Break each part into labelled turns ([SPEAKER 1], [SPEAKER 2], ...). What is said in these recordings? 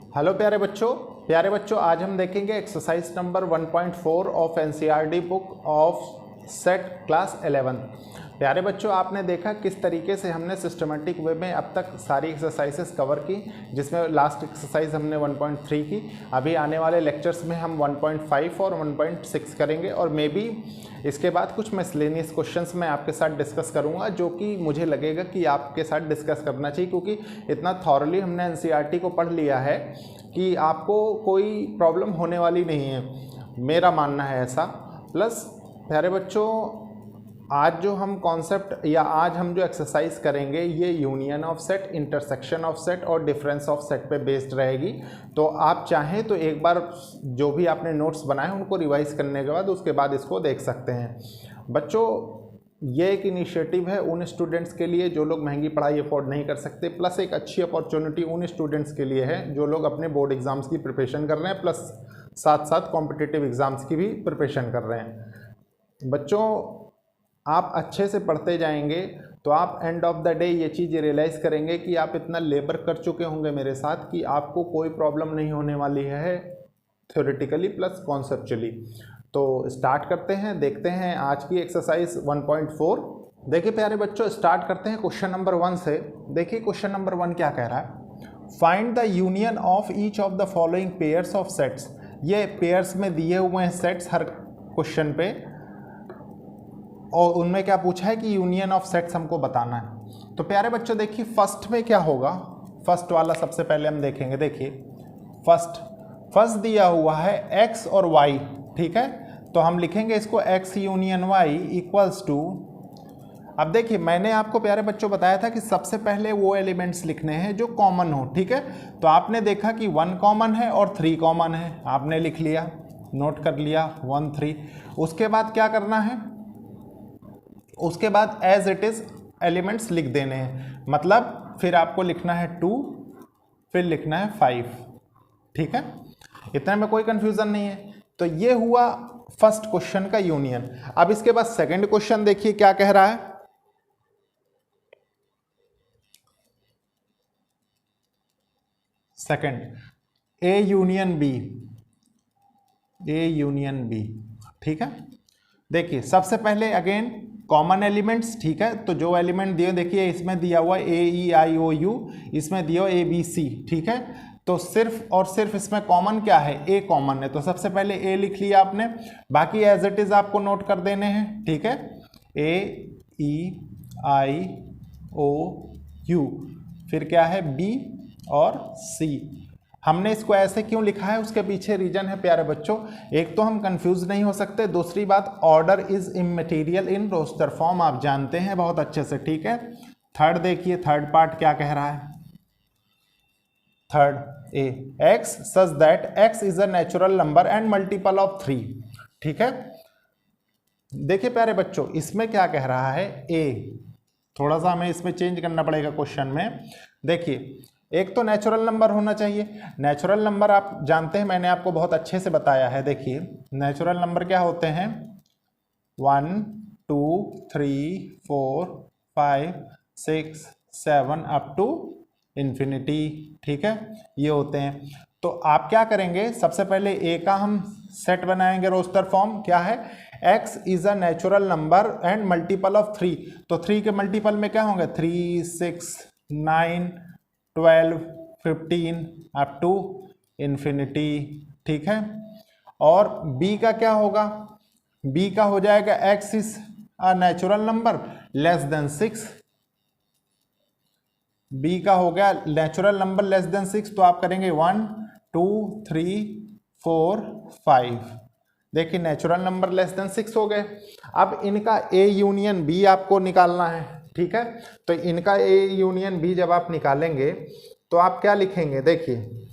[SPEAKER 1] प्यारे बच्चों आज हम देखेंगे exercise number 1.4 of NCERT book of set class 11। प्यारे बच्चों आपने देखा किस तरीके से हमने सिस्टमेटिक वे में अब तक सारी एक्सरसाइजेस कवर की, जिसमें लास्ट एक्सरसाइज हमने 1.3 की। अभी आने वाले लेक्चर्स में हम 1.5 और 1.6 करेंगे और मे बी इसके बाद कुछ मिसलेनियस क्वेश्चंस मैं आपके साथ डिस्कस करूंगा, जो कि मुझे लगेगा कि आपके साथ डिस्कस करना चाहिए, क्योंकि इतना थॉरली हमने एनसीईआरटी को पढ़ लिया है कि आपको कोई प्रॉब्लम होने वाली नहीं है, मेरा मानना है ऐसा। प्लस प्यारे बच्चों आज जो हम कॉन्सेप्ट या आज हम जो एक्सरसाइज करेंगे ये union of set, intersection of set और डिफरेंस ऑफ सेट पे बेस्ड रहेगी। तो आप चाहें तो एक बार जो भी आपने नोट्स बनाए उनको रिवाइज करने के बाद उसके बाद इसको देख सकते हैं। बच्चों ये एक इनिशिएटिव है उन स्टूडेंट्स के लिए जो लोग महंगी पढ़ाई अफोर्ड नहीं कर सकते, प्लस एक अच्छी अपॉर्चुनिटी उन स्टूडेंट्स के लिए है जो लोग अपने बोर्ड एग्जाम्स की प्रिपरेशन कर रहे हैं, प्लस साथ साथ कॉम्पिटिटिव एग्जाम्स की भी प्रिपरेशन कर रहे हैं। बच्चों आप अच्छे से पढ़ते जाएंगे तो आप एंड ऑफ द डे ये चीज़ रियलाइज़ करेंगे कि आप इतना लेबर कर चुके होंगे मेरे साथ कि आपको कोई प्रॉब्लम नहीं होने वाली है थ्योरेटिकली प्लस कॉन्सेप्चुअली। तो स्टार्ट करते हैं, देखते हैं आज की एक्सरसाइज 1.4। देखिए प्यारे बच्चों स्टार्ट करते हैं क्वेश्चन नंबर 1 से। देखिए क्वेश्चन नंबर 1 क्या कह रहा है, find the union of each of the following pairs of sets. ये पेयर्स में दिए हुए हैं सेट्स हर क्वेश्चन पे, और उनमें क्या पूछा है कि यूनियन ऑफ सेट्स हमको बताना है। तो प्यारे बच्चों देखिए फर्स्ट में क्या होगा, फर्स्ट वाला सबसे पहले हम देखेंगे। देखिए फर्स्ट दिया हुआ है x और y, ठीक है, तो हम लिखेंगे इसको x union y equals to. अब देखिए मैंने आपको प्यारे बच्चों बताया था कि सबसे पहले वो एलिमेंट्स लिखने हैं जो कॉमन हो, ठीक है। तो आपने देखा कि 1 कॉमन है और 3 कॉमन है, आपने लिख लिया, नोट कर लिया 1 3। उसके बाद क्या करना है, उसके बाद एज इट इज एलिमेंट्स लिख देने हैं, मतलब फिर आपको लिखना है 2, फिर लिखना है 5, ठीक है। इतने में कोई कंफ्यूजन नहीं है। तो ये हुआ फर्स्ट क्वेश्चन का यूनियन। अब इसके बाद सेकंड क्वेश्चन देखिए क्या कह रहा है। Second A union B, A union B, ठीक है। देखिए सबसे पहले अगेन कॉमन एलिमेंट्स, ठीक है। तो जो एलिमेंट दिए देखिए इसमें दिया हुआ ए ई आई ओ यू, इसमें दिया हुआ ए बी सी, ठीक है। तो सिर्फ और सिर्फ इसमें कॉमन क्या है, ए कॉमन है, तो सबसे पहले ए लिख लिया आपने, बाकी एज इट इज आपको नोट कर देने हैं, ठीक है। ए ई आई ओ यू, फिर क्या है बी और सी। हमने इसको ऐसे क्यों लिखा है उसके पीछे रीजन है प्यारे बच्चों। एक तो हम कंफ्यूज नहीं हो सकते, दूसरी बात order is immaterial in roster form, आप जानते हैं बहुत अच्छे से, ठीक है। थर्ड देखिए, थर्ड पार्ट क्या कह रहा है। Third A x such that X is a natural number and multiple of 3, ठीक है। देखिए प्यारे बच्चों इसमें क्या कह रहा है, ए थोड़ा सा हमें इसमें चेंज करना पड़ेगा क्वेश्चन में। देखिए एक तो नेचुरल नंबर होना चाहिए, नेचुरल नंबर आप जानते हैं मैंने आपको बहुत अच्छे से बताया है। देखिए नेचुरल नंबर क्या होते हैं, 1 2 3 4 5 6 7 अप टू इन्फिनिटी, ठीक है, ये होते हैं। तो आप क्या करेंगे, सबसे पहले ए का हम सेट बनाएंगे रोस्टर फॉर्म, क्या है, x is a natural number and multiple of 3। तो 3 के मल्टीपल में क्या होंगे, 3 6 9 12 15 अप टू इन्फिनिटी, ठीक है। और b का क्या होगा, b का हो जाएगा x is a natural number less than 6, b का हो गया नेचुरल नंबर लेस देन 6, तो आप करेंगे 1 2 3 4 5। देखिए नेचुरल नंबर लेस देन 6 हो गए। अब इनका a यूनियन b आपको निकालना है, ठीक है। तो इनका a यूनियन b जब आप निकालेंगे तो आप क्या लिखेंगे, देखिए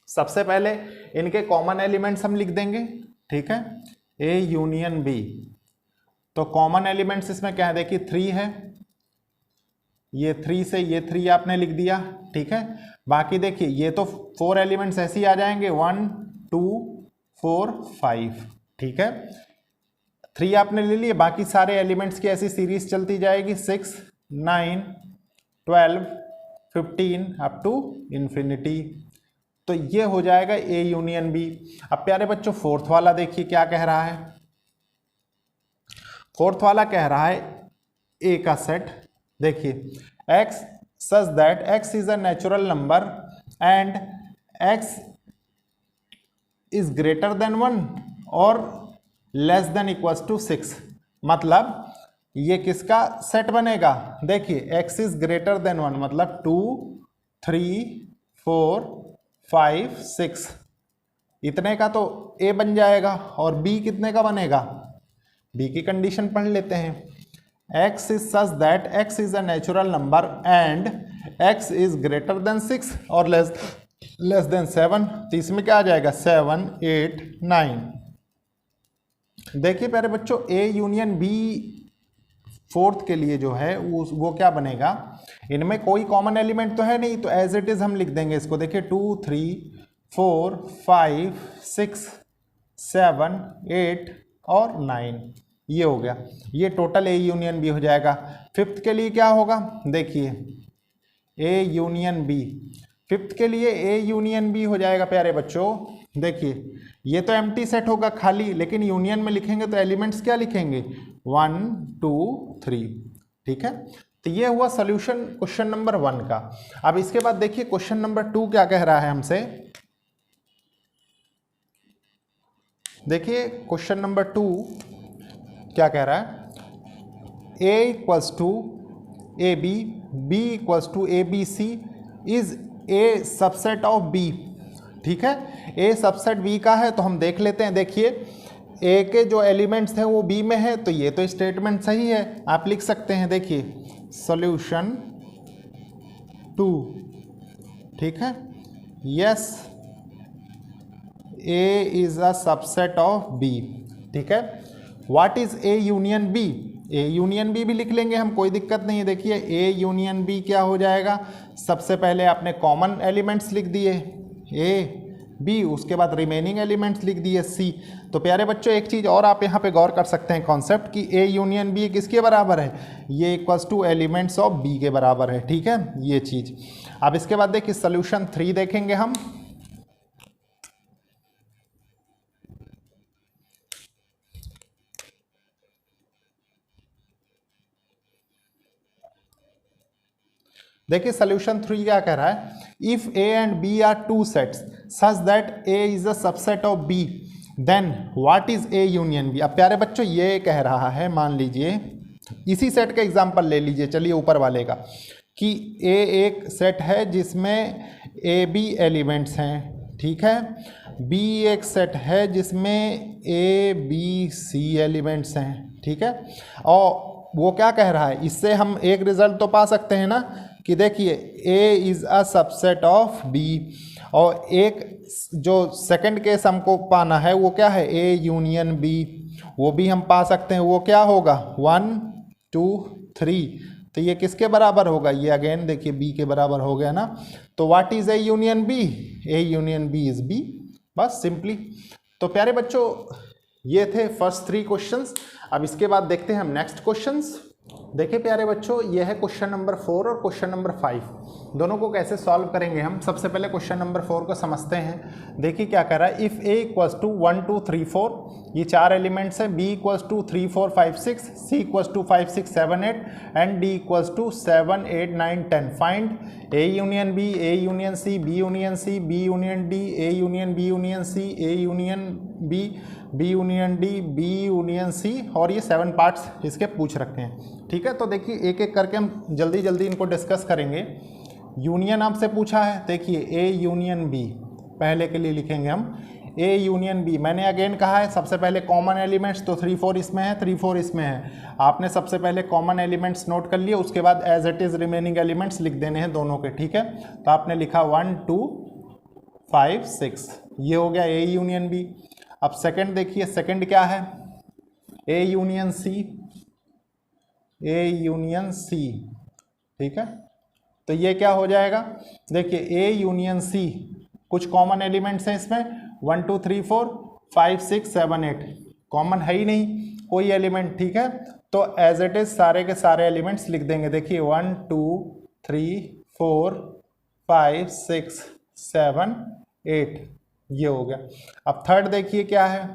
[SPEAKER 1] सबसे पहले इनके कॉमन एलिमेंट्स हम लिख देंगे, ठीक है, a यूनियन b। तो कॉमन एलिमेंट्स इसमें क्या है, देखिए 3 है, ये 3 से ये 3 आपने लिख दिया, ठीक है। बाकी देखिए ये तो 4 एलिमेंट्स ऐसे ही आ जाएंगे, 1 2 4 5, ठीक है। 3 आपने ले लिए, बाकी सारे एलिमेंट्स की ऐसी सीरीज चलती जाएगी, 6 9 12 15 अप टू इन्फिनिटी। तो ये हो जाएगा ए यूनियन बी। अब प्यारे बच्चों फोर्थ वाला देखिए क्या कह रहा है। फोर्थ वाला कह रहा है ए का सेट, देखिए x such that X is a natural number and X is greater than 1 और लेस देन इक्वल्स टू 6। मतलब ये किसका सेट बनेगा, देखिए x इज ग्रेटर देन 1 मतलब 2 3 4 5 6 इतने का तो a बन जाएगा, और b कितने का बनेगा, b की कंडीशन पढ़ लेते हैं। x is such that x is a natural number and x is greater then 6 और लेस देन 7, तो इसमें क्या आ जाएगा 7 8 9। देखिए प्यारे बच्चों a यूनियन b फोर्थ के लिए जो है वो क्या बनेगा, इनमें कोई कॉमन एलिमेंट तो है नहीं, तो एज इट इज हम लिख देंगे इसको। देखिए 2 3 4 5 6 7 8 और 9 ये हो गया, ये टोटल ए यूनियन बी हो जाएगा। फिफ्थ के लिए क्या होगा, देखिए ए यूनियन बी, फिफ्थ के लिए ए यूनियन बी हो जाएगा प्यारे बच्चों। देखिए ये तो एम्प्टी सेट होगा खाली, लेकिन यूनियन में लिखेंगे तो एलिमेंट्स क्या लिखेंगे 1 2 3, ठीक है। तो ये हुआ सॉल्यूशन क्वेश्चन नंबर 1 का। अब इसके बाद देखिए क्वेश्चन नंबर 2 क्या कह रहा है हमसे। देखिए क्वेश्चन नंबर 2 क्या कह रहा है, a equals to A B, B equals to A B C is a subset of B, ठीक है। ए सबसेट बी का है तो हम देख लेते हैं। देखिए ए के जो एलिमेंट्स हैं वो बी में है, तो ये तो स्टेटमेंट सही है, आप लिख सकते हैं। देखिए सॉल्यूशन 2, ठीक है, yes A is a subset of B, ठीक है। What is A union B, A union B भी लिख लेंगे हम, कोई दिक्कत नहीं है। देखिए ए यूनियन बी क्या हो जाएगा, सबसे पहले आपने कॉमन एलिमेंट्स लिख दिए ए बी, उसके बाद रिमेनिंग एलिमेंट्स लिख दिए सी। तो प्यारे बच्चों एक चीज़ और आप यहाँ पे गौर कर सकते हैं कॉन्सेप्ट कि ए यूनियन बी किसके बराबर है, ये equals to elements of B के बराबर है, ठीक है, ये चीज़। अब इसके बाद देखिए सोल्यूशन 3 देखेंगे हम। देखिए सोल्यूशन 3 क्या कह रहा है, if A and B are two sets such that A is a subset of B then what is A union B. अब प्यारे बच्चों ये कह रहा है, मान लीजिए इसी सेट का एग्जांपल ले लीजिए, चलिए ऊपर वाले का, कि ए एक सेट है जिसमें ए बी एलिमेंट्स हैं, ठीक है, बी एक सेट है जिसमें ए बी सी एलिमेंट्स हैं, ठीक है। और वो क्या कह रहा है, इससे हम एक रिजल्ट तो पा सकते हैं ना कि देखिए A is a subset of B, और एक जो सेकंड केस हमको पाना है वो क्या है A यूनियन B, वो भी हम पा सकते हैं। वो क्या होगा 1 2 3, तो ये किसके बराबर होगा, ये अगेन देखिए B के बराबर हो गया ना। तो what is A union B, A union B is B, बस सिंपली। तो प्यारे बच्चों ये थे फर्स्ट 3 क्वेश्चंस। अब इसके बाद देखते हैं हम नेक्स्ट क्वेश्चंस। देखिए प्यारे बच्चों ये है क्वेश्चन नंबर 4 और क्वेश्चन नंबर 5, दोनों को कैसे सॉल्व करेंगे हम। सबसे पहले क्वेश्चन नंबर 4 को समझते हैं। देखिए क्या कह रहा है, इफ़ ए इक्वल्स टू 1 2 3 4, ये 4 एलिमेंट्स हैं, B equals to 3 4 5 6, C equals to 5 6 7 8 and D equals to 7 8 9 10। Find A union B, A union C, B union C, B union D, A union B union C, A union B, B union D, B union C, और ये 7 parts इसके पूछ रखे हैं, ठीक है। तो देखिए एक एक करके हम जल्दी जल्दी इनको डिस्कस करेंगे। यूनियन आपसे पूछा है, देखिए ए यूनियन बी पहले के लिए लिखेंगे हम, ए यूनियन बी। मैंने अगेन कहा है सबसे पहले कॉमन एलिमेंट्स, तो 3 4 इसमें है, 3 4 इसमें है। आपने सबसे पहले कॉमन एलिमेंट्स नोट कर लिए, उसके बाद as it is remaining elements लिख देने हैं दोनों के, ठीक है। तो आपने लिखा 1 2 5 6, ये हो गया ए यूनियन बी। अब सेकंड देखिए, सेकंड क्या है, A union C, A union C, ठीक है। तो ये क्या हो जाएगा, देखिए ए यूनियन सी, कुछ कॉमन एलिमेंट्स हैं इसमें 1 2 3 4 5 6 7 8, कॉमन है ही नहीं कोई एलिमेंट, ठीक है। तो एज इट इज सारे के सारे एलिमेंट्स लिख देंगे। देखिए 1 2 3 4 5 6 7 8, ये हो गया। अब थर्ड देखिए क्या है,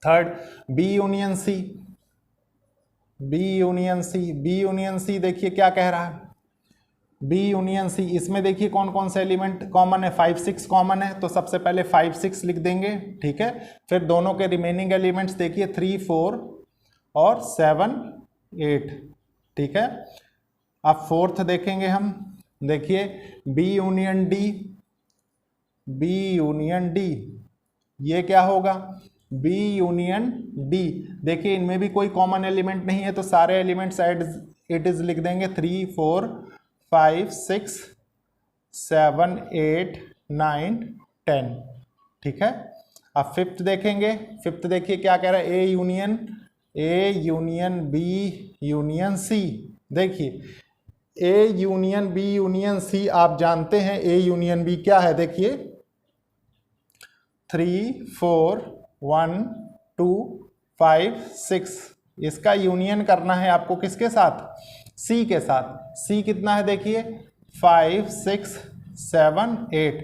[SPEAKER 1] third B union C, B union C, B union C देखिए क्या कह रहा है, बी यूनियन सी, इसमें देखिए कौन कौन से एलिमेंट कॉमन है, 5 6 कॉमन है, तो सबसे पहले 5 6 लिख देंगे, ठीक है। फिर दोनों के रिमेनिंग एलिमेंट्स देखिए 3 4 और 7 8, ठीक है। अब फोर्थ देखेंगे हम, देखिए B union D, B union D, ये क्या होगा, बी यूनियन डी, देखिए इनमें भी कोई कॉमन एलिमेंट नहीं है, तो सारे एलिमेंट्स एट इट इज लिख देंगे, 3 4 5 6 7 8 9 10, ठीक है। अब फिफ्थ देखेंगे, फिफ्थ देखिए क्या कह रहा है, A union B union C, देखिए A union B union C, आप जानते हैं ए यूनियन बी क्या है, देखिए 3 4 1 2 5 6, इसका यूनियन करना है आपको किसके साथ, सी के साथ। सी कितना है देखिए 5 6 7 8।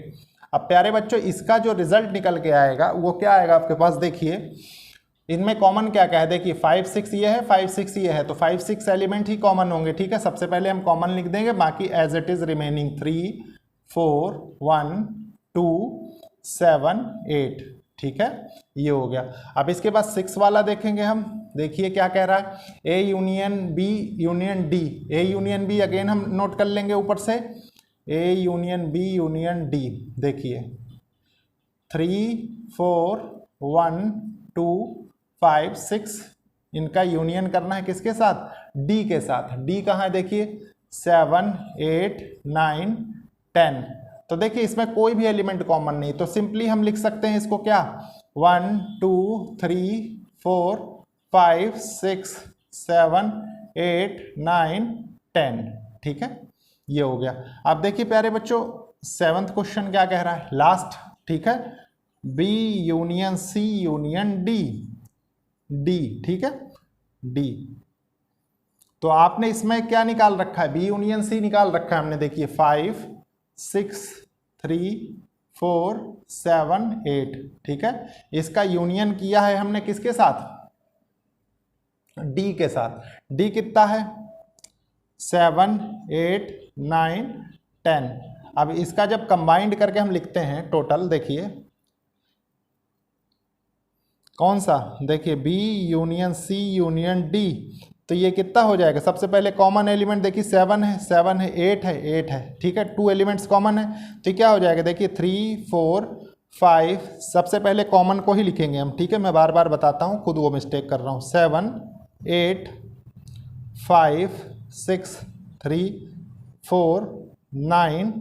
[SPEAKER 1] अब प्यारे बच्चों इसका जो रिजल्ट निकल के आएगा वो क्या आएगा आपके पास, देखिए इनमें कॉमन क्या क्या है, देखिए 5 6 ये है, 5 6 ये है, तो 5 6 एलिमेंट ही कॉमन होंगे, ठीक है। सबसे पहले हम कॉमन लिख देंगे, बाकी एज इट इज रिमेनिंग 3 4 1 2 7 8, ठीक है, ये हो गया। अब इसके बाद 6 वाला देखेंगे हम, देखिए क्या कह रहा है, A union B union D, A union B again हम नोट कर लेंगे ऊपर से, A union B union D, देखिए 3 4 1 2 5 6, इनका यूनियन करना है किसके साथ, डी के साथ। डी कहाँ है देखिए 7 8 9 10, तो देखिए इसमें कोई भी एलिमेंट कॉमन नहीं, तो सिंपली हम लिख सकते हैं इसको क्या, 1 2 3 4 5 6 7 8 9 10, ठीक है, ये हो गया। अब देखिए प्यारे बच्चों सेवंथ क्वेश्चन क्या कह रहा है, लास्ट, ठीक है, B union C union D, D, ठीक है, डी, तो आपने इसमें क्या निकाल रखा है, बी यूनियन सी निकाल रखा है हमने, देखिए 5 6 3 4 7 8, ठीक है। इसका यूनियन किया है हमने किसके साथ, डी के साथ। डी कितना है 7 8 9 10। अब इसका जब कंबाइंड करके हम लिखते हैं टोटल, देखिए कौन सा, देखिए B union C union D, तो ये कितना हो जाएगा, सबसे पहले कॉमन एलिमेंट देखिए 7 है 7 है 8 है 8 है, ठीक है, 2 एलिमेंट्स कॉमन है, तो क्या हो जाएगा देखिए 3 4 5, सबसे पहले कॉमन को ही लिखेंगे हम, ठीक है, मैं बार बार बताता हूँ, खुद वो मिस्टेक कर रहा हूँ, 7 8 5 6 3 4 9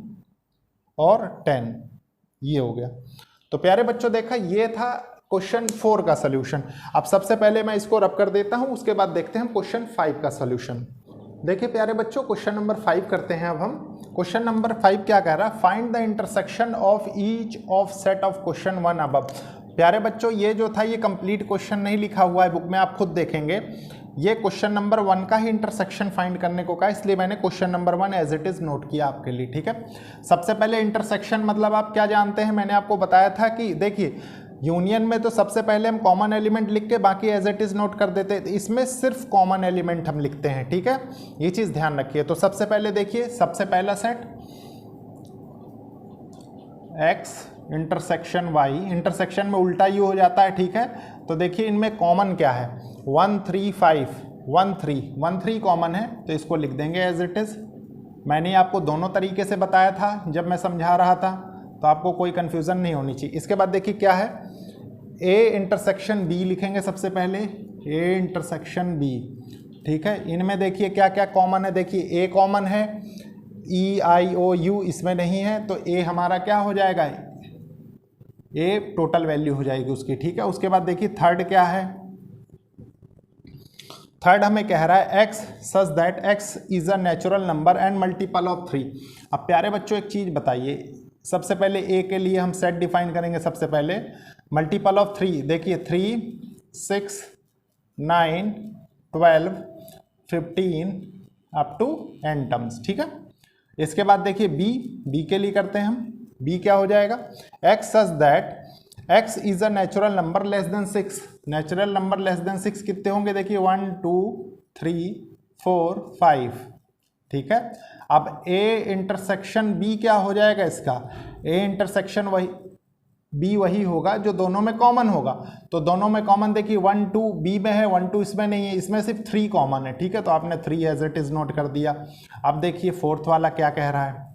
[SPEAKER 1] और 10, ये हो गया। तो प्यारे बच्चों देखा ये था क्वेश्चन 4 का सॉल्यूशन। अब सबसे पहले मैं इसको रब कर देता हूं, उसके बाद देखते हैं हम क्वेश्चन 5 का सॉल्यूशन। देखिए प्यारे बच्चों क्वेश्चन नंबर 5 करते हैं अब हम। क्वेश्चन नंबर 5 क्या कह रहा है, find the intersection of each of set of question 1 above. प्यारे बच्चों ये जो था ये कंप्लीट क्वेश्चन नहीं लिखा हुआ है बुक में, आप खुद देखेंगे, ये क्वेश्चन नंबर 1 का ही इंटरसेक्शन फाइंड करने को कहा, इसलिए मैंने question number 1 as it is note किया आपके लिए, ठीक है। सबसे पहले इंटरसेक्शन मतलब आप क्या जानते हैं, मैंने आपको बताया था कि देखिए यूनियन में तो सबसे पहले हम कॉमन एलिमेंट लिख के बाकी एज इट इज नोट कर देते हैं, इसमें सिर्फ कॉमन एलिमेंट हम लिखते हैं, ठीक है, ये चीज ध्यान रखिए। तो सबसे पहले देखिए, सबसे पहला set x intersection y, intersection में उल्टा यू हो जाता है, ठीक है। तो देखिए इनमें कॉमन क्या है, 1 3 5 1 3 1 3 कॉमन है, तो इसको लिख देंगे एज इट इज। मैंने आपको दोनों तरीके से बताया था जब मैं समझा रहा था, तो आपको कोई कंफ्यूजन नहीं होनी चाहिए। इसके बाद देखिए क्या है, a इंटरसेक्शन b लिखेंगे सबसे पहले, a इंटरसेक्शन b, ठीक है। इनमें देखिए क्या क्या कॉमन है, देखिए a कॉमन है, e i o u इसमें नहीं है, तो a हमारा क्या हो जाएगा, a टोटल वैल्यू हो जाएगी उसकी, ठीक है। उसके बाद देखिए थर्ड क्या है, थर्ड हमें कह रहा है x such that x is a natural number and multiple of 3। अब प्यारे बच्चों एक चीज बताइए, सबसे पहले a के लिए हम सेट डिफाइन करेंगे, सबसे पहले मल्टीपल ऑफ 3, देखिए 3 6 9 12 15 अप टू n टर्म्स, ठीक है। इसके बाद देखिए b के लिए करते हैं हम, बी क्या हो जाएगा, x such that X is a natural number less than 6। Natural number less than 6 कितने होंगे, देखिए 1 2 3 4 5, ठीक है। अब ए इंटरसेक्शन बी क्या हो जाएगा इसका, ए इंटरसेक्शन वही बी वही होगा जो दोनों में कॉमन होगा। तो दोनों में कॉमन देखिए 1 2 बी में है, 1 2 इसमें नहीं है, इसमें सिर्फ 3 कॉमन है, ठीक है। तो आपने 3 एज इट इज नोट कर दिया। अब देखिए फोर्थ वाला क्या कह रहा है,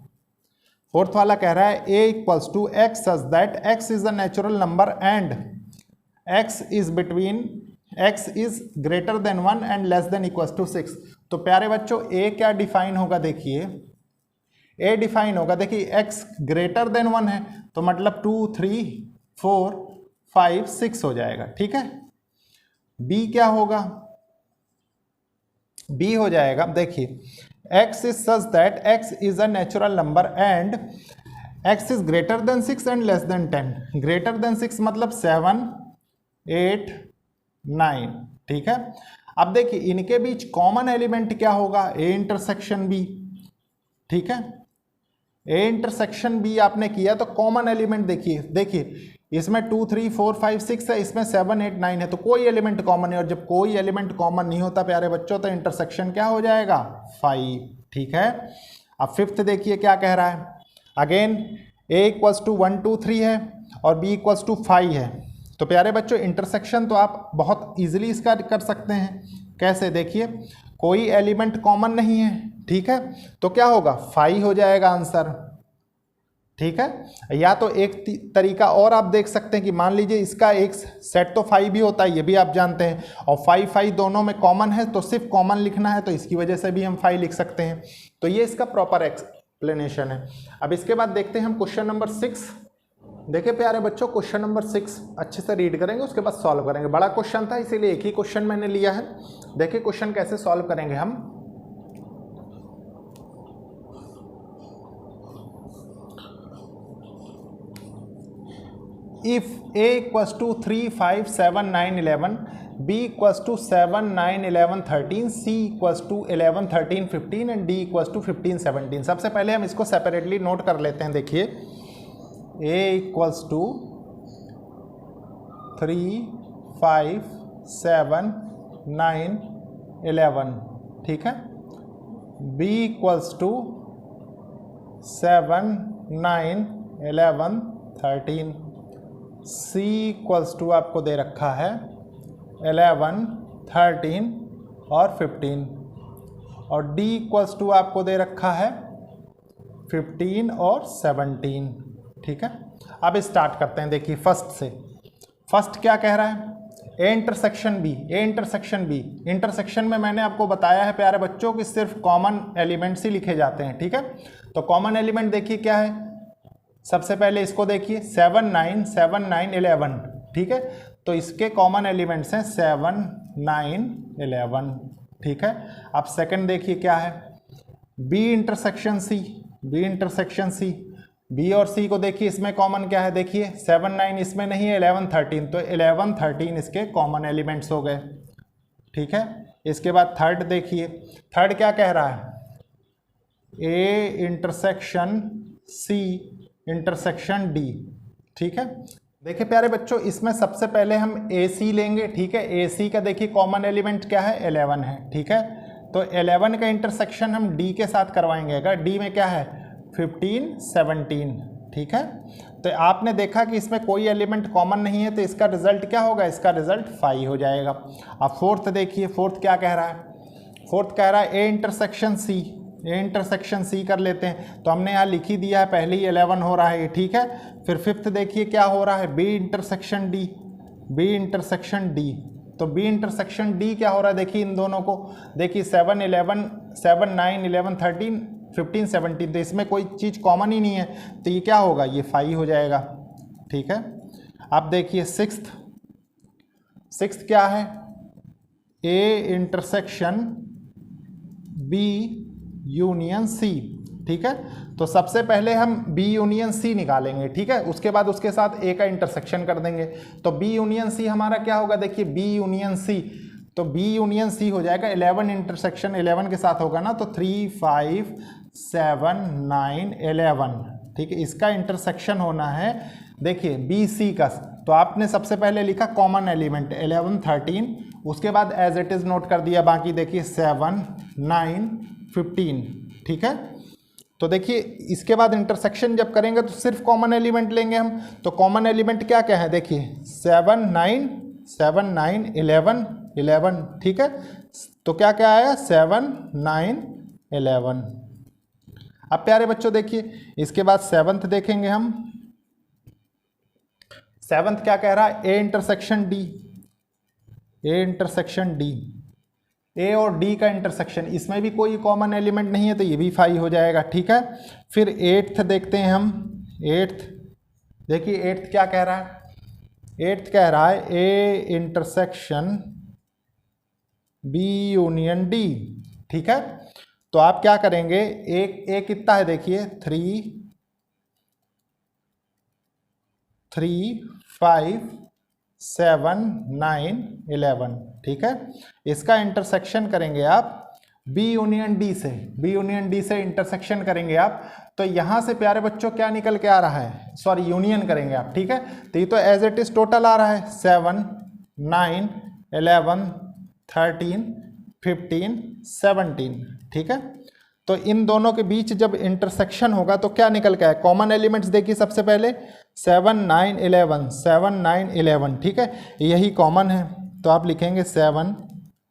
[SPEAKER 1] फोर्थ वाला कह रहा है A equals to X such that X is a natural number and X is between X is greater than 1 and less than equals to 6। तो प्यारे बच्चों ए क्या डिफाइन होगा, देखिए ए डिफाइन होगा, देखिए x ग्रेटर देन 1 है तो मतलब 2 3 4 5 6 हो जाएगा, ठीक है। b क्या होगा, b हो जाएगा, देखिए x is such that x is a natural number and x is greater then 6 and less then 10। Greater than 6 मतलब 7 8 9, ठीक है। अब देखिए इनके बीच कॉमन एलिमेंट क्या होगा, a इंटरसेक्शन b, ठीक है। ए इंटरसेक्शन बी आपने किया तो कॉमन एलिमेंट देखिए इसमें 2 3 4 5 6 है, इसमें 7 8 9 है, तो कोई एलिमेंट कॉमन है। और जब कोई एलिमेंट कॉमन नहीं होता प्यारे बच्चों तो इंटरसेक्शन क्या हो जाएगा, 5, ठीक है। अब फिफ्थ देखिए क्या कह रहा है, अगेन ए इक्वल्स टू 1 2 3 है और बी इक्वल्स टू 5 है। तो प्यारे बच्चों इंटरसेक्शन तो आप बहुत ईजिली इसका कर सकते हैं। कैसे, देखिए कोई एलिमेंट कॉमन नहीं है, ठीक है, तो क्या होगा 5 हो जाएगा आंसर, ठीक है। या तो एक तरीका और आप देख सकते हैं कि मान लीजिए इसका एक सेट तो 5 भी होता है, ये भी आप जानते हैं, और 5 5 दोनों में कॉमन है तो सिर्फ कॉमन लिखना है, तो इसकी वजह से भी हम 5 लिख सकते हैं। तो ये इसका प्रॉपर एक्सप्लेनेशन है। अब इसके बाद देखते हैं हम क्वेश्चन नंबर 6। देखिए प्यारे बच्चों क्वेश्चन नंबर 6 अच्छे से रीड करेंगे, उसके बाद सॉल्व करेंगे। बड़ा क्वेश्चन था इसीलिए एक ही क्वेश्चन मैंने लिया है। देखिए क्वेश्चन कैसे सॉल्व करेंगे हम। If a equals to 3 5 7 9 11, b equals to 7 9 11 13, c equals to 11 13 15 and d equals to 15 17। सबसे पहले हम इसको सेपरेटली नोट कर लेते हैं। देखिए a इक्वल्स टू 3 5 7 9 11, ठीक है। b equals to 7 9 11 13, c equals to आपको दे रखा है 11 13 और 15, और d इक्वल्स टू आपको दे रखा है 15 और 17, ठीक है। अब स्टार्ट करते हैं। देखिए फर्स्ट से, फर्स्ट क्या कह रहा है, A intersection B. A intersection B, intersection में मैंने आपको बताया है प्यारे बच्चों कि सिर्फ कॉमन एलिमेंट्स ही लिखे जाते हैं, ठीक है। तो कॉमन एलिमेंट देखिए क्या है, सबसे पहले इसको देखिए 7 9 7 9 11, ठीक है। तो इसके कॉमन एलिमेंट्स हैं 7 9 11, ठीक है। अब सेकंड देखिए क्या है, B intersection C. B intersection C, B और सी को देखिए इसमें कॉमन क्या है, देखिए 7 9 इसमें नहीं है, 11 13, तो 11 13 इसके कॉमन एलिमेंट्स हो गए, ठीक है। इसके बाद थर्ड देखिए, थर्ड क्या कह रहा है, A intersection C intersection D, ठीक है। देखिए प्यारे बच्चों इसमें सबसे पहले हम ए सी लेंगे, ठीक है। ए सी का देखिए कॉमन एलिमेंट क्या है, 11 है, ठीक है। तो 11 का इंटरसेक्शन हम डी के साथ करवाएंगे। अगर डी में क्या है 15 17, ठीक है। तो आपने देखा कि इसमें कोई एलिमेंट कॉमन नहीं है, तो इसका रिजल्ट क्या होगा, इसका रिजल्ट 5 हो जाएगा। अब फोर्थ देखिए, फोर्थ क्या कह रहा है, फोर्थ कह रहा है A intersection C. A intersection सी कर लेते हैं, तो हमने यहाँ लिख ही दिया है, पहले ही 11 हो रहा है ये, ठीक है। फिर फिफ्थ देखिए क्या हो रहा है, B intersection D. B intersection D, तो बी इंटरसेक्शन डी क्या हो रहा है, देखिए इन दोनों को देखिए 7 11 7 9 11 13 15 17, तो इसमें कोई चीज़ कॉमन ही नहीं है, तो ये क्या होगा, ये 5 हो जाएगा, ठीक है। अब देखिए सिक्स्थ, सिक्स्थ क्या है, A intersection B union C, ठीक है। तो सबसे पहले हम बी यूनियन सी निकालेंगे, ठीक है। उसके बाद उसके साथ ए का इंटरसेक्शन कर देंगे। तो बी यूनियन सी हमारा क्या होगा, देखिए बी यूनियन सी, तो बी यूनियन सी हो जाएगा 11 इंटरसेक्शन 11 के साथ होगा ना, तो 3 5 7 9 11, ठीक है, इसका इंटरसेक्शन होना है, देखिए बी सी का। तो आपने सबसे पहले लिखा कॉमन एलिमेंट 11 13, उसके बाद एज इट इज़ नोट कर दिया बाकी, देखिए 7 9 15, ठीक है। तो देखिए इसके बाद इंटरसेक्शन जब करेंगे तो सिर्फ कॉमन एलिमेंट लेंगे हम। तो कॉमन एलिमेंट क्या क्या है, देखिए 7 9 11 11, ठीक है। तो क्या क्या आया 7 9 11। अब प्यारे बच्चों देखिए इसके बाद सेवंथ देखेंगे हम। सेवंथ क्या कह रहा है, A intersection D, A intersection D, A और डी का इंटरसेक्शन, इसमें भी कोई कॉमन एलिमेंट नहीं है तो ये भी 5 हो जाएगा, ठीक है। फिर एट्थ देखते हैं हम। एट्थ देखिए एट्थ क्या कह रहा है, एट्थ कह रहा है A intersection B union D, ठीक है। तो आप क्या करेंगे, ए कितना है देखिए 3 3 5 7 9 11, ठीक है। इसका इंटरसेक्शन करेंगे आप बी यूनियन डी से, बी यूनियन डी से इंटरसेक्शन करेंगे आप। तो यहां से प्यारे बच्चों क्या निकल के आ रहा है, सॉरी यूनियन करेंगे आप, ठीक है। तो ये तो एज इट इज टोटल आ रहा है 7 9 11 13 15 17, ठीक है। तो इन दोनों के बीच जब इंटरसेक्शन होगा तो क्या निकल के आए, कॉमन एलिमेंट्स देखिए सबसे पहले 7 9 11 7 9 11, ठीक है, यही कॉमन है। तो आप लिखेंगे 7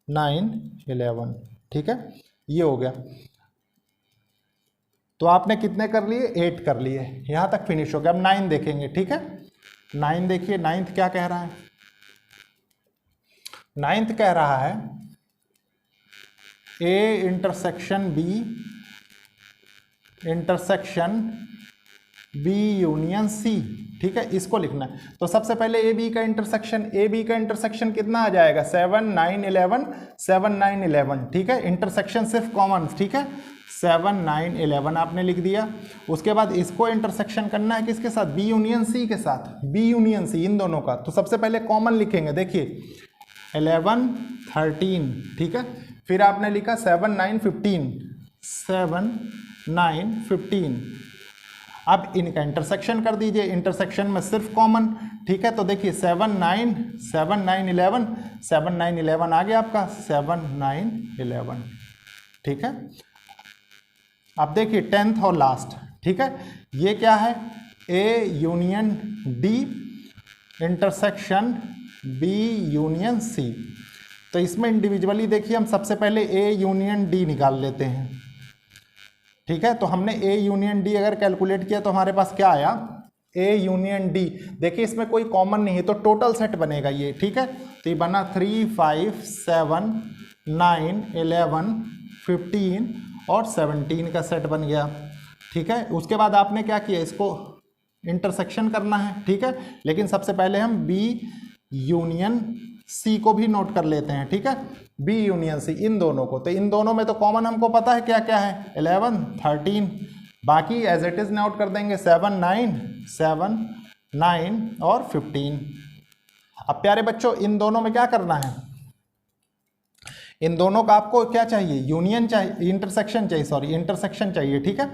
[SPEAKER 1] 9 11, ठीक है, ये हो गया। तो आपने कितने कर लिए, 8 कर लिए, यहां तक फिनिश हो गया। अब 9 देखेंगे, ठीक है। 9 देखिए, 9th क्या कह रहा है, 9th कह रहा है A intersection B intersection B union C, ठीक है, इसको लिखना है। तो सबसे पहले ए बी का इंटरसेक्शन, ए बी का इंटरसेक्शन कितना आ जाएगा 7 9 11 7 9 11, ठीक है। इंटरसेक्शन सिर्फ कॉमन, ठीक है, 7 9 11 आपने लिख दिया। उसके बाद इसको इंटरसेक्शन करना है किसके साथ, बी यूनियन सी के साथ, बी यूनियन सी, इन दोनों का। तो सबसे पहले कॉमन लिखेंगे, देखिए 11 13, ठीक है। फिर आपने लिखा 7 9 15 7 9 15। अब इनका इंटरसेक्शन कर दीजिए, इंटरसेक्शन में सिर्फ कॉमन, ठीक है। तो देखिए 7 9 11 7 9 11 आ गया आपका 7 9 11, ठीक है। अब देखिए 10th और लास्ट, ठीक है, ये क्या है, A union D intersection B union C. तो इसमें इंडिविजुअली देखिए हम सबसे पहले ए यूनियन डी निकाल लेते हैं, ठीक है। तो हमने ए यूनियन डी अगर कैलकुलेट किया तो हमारे पास क्या आया, ए यूनियन डी, देखिए इसमें कोई कॉमन नहीं है तो टोटल सेट बनेगा ये, ठीक है। तो ये बना 3 5 7 9 11 15 और 17 का सेट बन गया, ठीक है। उसके बाद आपने क्या किया, इसको इंटरसेक्शन करना है, ठीक है। लेकिन सबसे पहले हम बी यूनियन सी को भी नोट कर लेते हैं, ठीक है, बी यूनियन सी, इन दोनों को। तो इन दोनों में तो कॉमन हमको पता है क्या क्या है, 11 13, बाकी एज इट इज नोट कर देंगे 7 9 और 15। अब प्यारे बच्चों इन दोनों में क्या करना है, इन दोनों का आपको क्या चाहिए, यूनियन चाहिए, इंटरसेक्शन चाहिए, सॉरी इंटरसेक्शन चाहिए, ठीक है।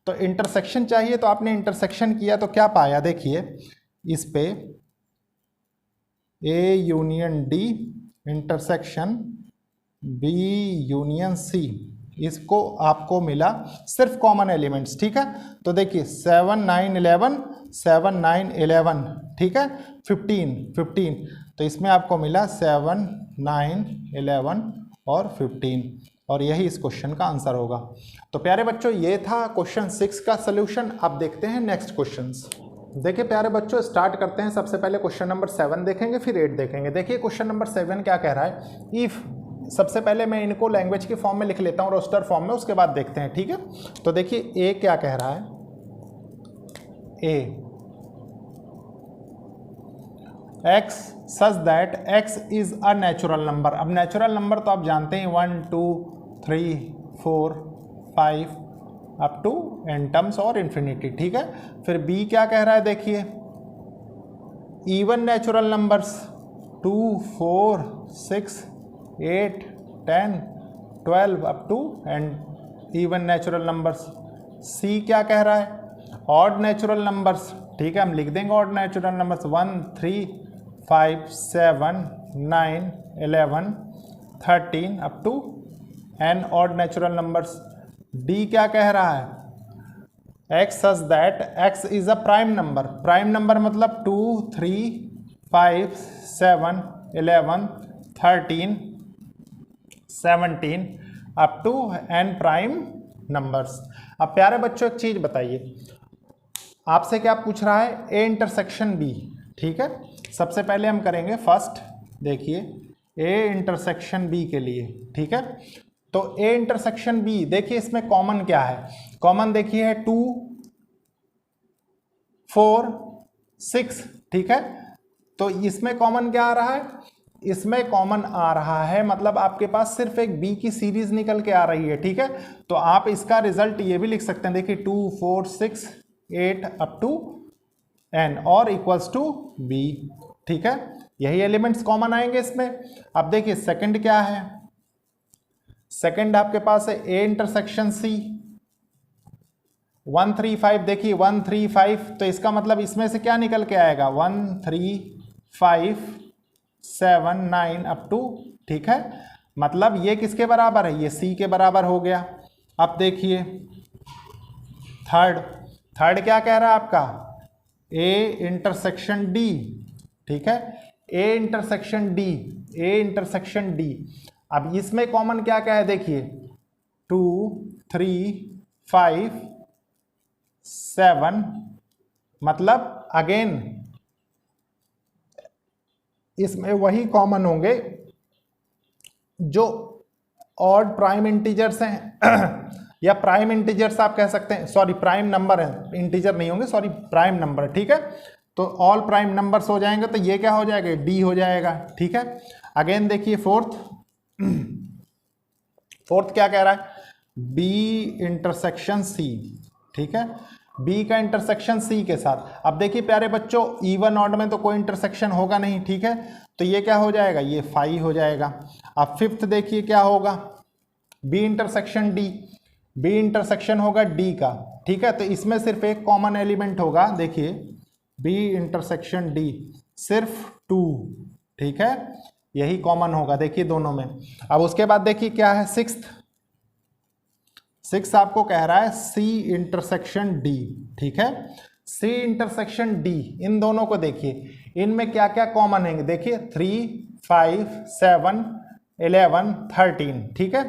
[SPEAKER 1] तो इंटरसेक्शन चाहिए, तो आपने इंटरसेक्शन किया तो क्या पाया, देखिए इस पे A union D intersection B union C, इसको आपको मिला सिर्फ कॉमन एलिमेंट्स, ठीक है। तो देखिए 7 9 11 7 9 11, ठीक है, 15, तो इसमें आपको मिला 7 9 11 और 15, और यही इस क्वेश्चन का आंसर होगा। तो प्यारे बच्चों ये था क्वेश्चन 6 का सलूशन। अब देखते हैं नेक्स्ट क्वेश्चंस। देखिए प्यारे बच्चों स्टार्ट करते हैं, सबसे पहले क्वेश्चन नंबर 7 देखेंगे, फिर 8 देखेंगे। देखिए क्वेश्चन नंबर 7 क्या कह रहा है, इफ़, सबसे पहले मैं इनको लैंग्वेज के फॉर्म में लिख लेता हूँ, रोस्टर फॉर्म में, उसके बाद देखते हैं, ठीक है। तो देखिए ए क्या कह रहा है, A x such that x is a natural number. अब नेचुरल नंबर तो आप जानते हैं 1 2 3 4 5 अप टू एन टर्म्स और इन्फिनिटी, ठीक है। फिर b क्या कह रहा है, देखिए even natural numbers 2 4 6 8 10 12 up to and even natural numbers. c क्या कह रहा है, ऑड नेचुरल नंबर्स, ठीक है, हम लिख देंगे odd natural numbers 1 3 5 7 9 11 13 up to n odd natural numbers. D क्या कह रहा है, x such that x is a prime number. Prime number मतलब 2 3 5 7 11 13 17 up to n prime numbers. अब प्यारे बच्चों एक चीज बताइए, आपसे क्या पूछ रहा है, ए इंटरसेक्शन बी, ठीक है। सबसे पहले हम करेंगे फर्स्ट, देखिए ए इंटरसेक्शन बी के लिए, ठीक है। तो ए इंटरसेक्शन बी, देखिए इसमें कॉमन क्या है, कॉमन देखिए है 2 4 6, ठीक है। तो इसमें कॉमन क्या आ रहा है, इसमें कॉमन आ रहा है, मतलब आपके पास सिर्फ एक बी की सीरीज निकल के आ रही है, ठीक है। तो आप इसका रिजल्ट ये भी लिख सकते हैं, देखिए 2 4 6 8 अप टू n और इक्वल्स टू बी, ठीक है। यही एलिमेंट्स कॉमन आएंगे इसमें। अब देखिए सेकंड क्या है, सेकंड आपके पास है ए इंटरसेक्शन सी 1 3 5, देखिए 1 3 5, तो इसका मतलब इसमें से क्या निकल के आएगा 1 3 5 7 9 अप टू, ठीक है। मतलब ये किसके बराबर है, ये सी के बराबर हो गया। अब देखिए थर्ड, थर्ड क्या कह रहा है आपका, ए इंटरसेक्शन डी, ठीक है, A intersection D, A intersection D. अब इसमें कॉमन क्या क्या है, देखिए 2 3 5 7, मतलब अगेन इसमें वही कॉमन होंगे जो ऑड प्राइम इंटीजर्स हैं या प्राइम इंटीजर्स आप कह सकते हैं, सॉरी प्राइम नंबर है, इंटीजर नहीं होंगे, सॉरी प्राइम नंबर, ठीक है। तो ऑल प्राइम नंबर्स हो जाएंगे, तो ये क्या हो जाएगा, डी हो जाएगा, ठीक है। अगेन देखिए फोर्थ, फोर्थ क्या कह रहा है, बी इंटरसेक्शन सी, ठीक है, बी का इंटरसेक्शन सी के साथ। अब देखिए प्यारे बच्चों इवन ऑड में तो कोई इंटरसेक्शन होगा नहीं, ठीक है, तो ये क्या हो जाएगा, ये 5 हो जाएगा। अब फिफ्थ देखिए क्या होगा, B intersection D, B intersection होगा डी का, ठीक है। तो इसमें सिर्फ एक कॉमन एलिमेंट होगा, देखिए बी इंटरसेक्शन डी सिर्फ 2, ठीक है, यही कॉमन होगा, देखिए दोनों में। अब उसके बाद देखिए क्या है सिक्स्थ, सिक्स आपको कह रहा है सी इंटरसेक्शन डी, ठीक है, सी इंटरसेक्शन डी। इन दोनों को देखिए, इनमें क्या क्या कॉमन है, देखिए 3 5 7 11 13, ठीक है।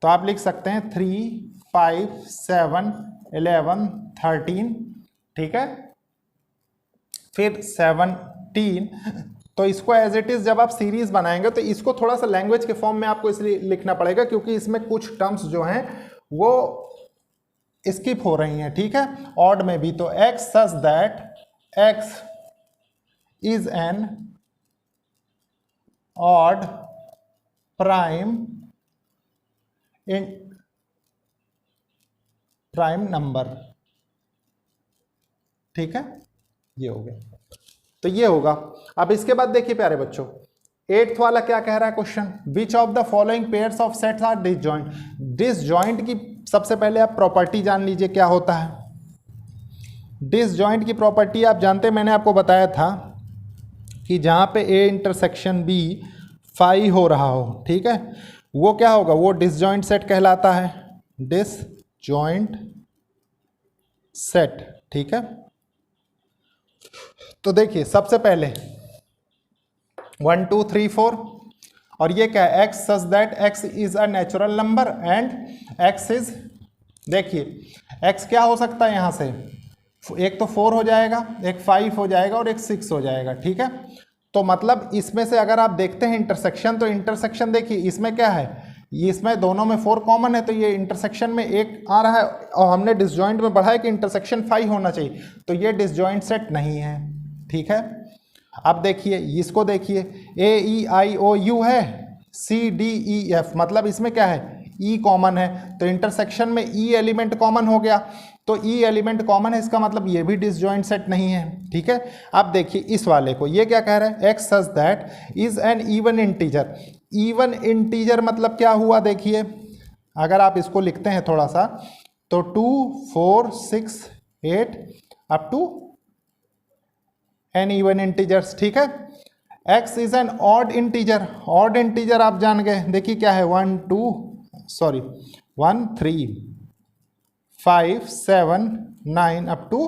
[SPEAKER 1] तो आप लिख सकते हैं 3 5 7 11 13, ठीक है, फिर 17। तो इसको एज इट इज जब आप सीरीज बनाएंगे तो इसको थोड़ा सा लैंग्वेज के फॉर्म में आपको इसलिए लिखना पड़ेगा क्योंकि इसमें कुछ टर्म्स जो हैं वो स्किप हो रही हैं, ठीक है, ऑड में भी। तो x such that x is an odd prime in prime number, ठीक है, ये हो गया। तो ये होगा। अब इसके बाद देखिए प्यारे बच्चों, एट्थ वाला क्या कह रहा है question, which of the following pairs of sets are disjoint. Disjoint की सबसे पहले आप प्रॉपर्टी जान लीजिए क्या होता है। डिसजॉइंट की प्रॉपर्टी आप जानते हैं, मैंने आपको बताया था कि जहां पे ए इंटरसेक्शन बी 5 हो रहा हो, ठीक है, वो क्या होगा, वो डिसजॉइंट सेट कहलाता है, डिसजॉइंट सेट, ठीक है। तो देखिए सबसे पहले 1 2 3 4, और ये क्या है, x such that x is a natural number and x is, देखिए x क्या हो सकता है, यहां से एक तो 4 हो जाएगा, एक 5 हो जाएगा और एक 6 हो जाएगा, ठीक है। तो मतलब इसमें से अगर आप देखते हैं इंटरसेक्शन, तो इंटरसेक्शन देखिए इसमें क्या है, ये इसमें दोनों में 4 कॉमन है, तो ये इंटरसेक्शन में एक आ रहा है और हमने डिसजॉइंट में बढ़ा है कि इंटरसेक्शन 5 होना चाहिए, तो ये डिसजॉइंट सेट नहीं है, ठीक है। अब देखिए इसको देखिए, ए ई आई ओ यू है, सी डी ई एफ, मतलब इसमें क्या है, ई कॉमन है, तो इंटरसेक्शन में ई एलिमेंट कॉमन हो गया, तो ई एलिमेंट कॉमन है, इसका मतलब ये भी डिसजॉइंट सेट नहीं है, ठीक है। अब देखिए इस वाले को, ये क्या कह रहा है, x such that is an even integer. Even integer मतलब क्या हुआ, देखिए अगर आप इसको लिखते हैं थोड़ा सा, तो 2 4 6 8 up to n even integers, ठीक है। x is an odd integer, odd integer आप जान गए, देखिए क्या है 1 3 5 7 9 up to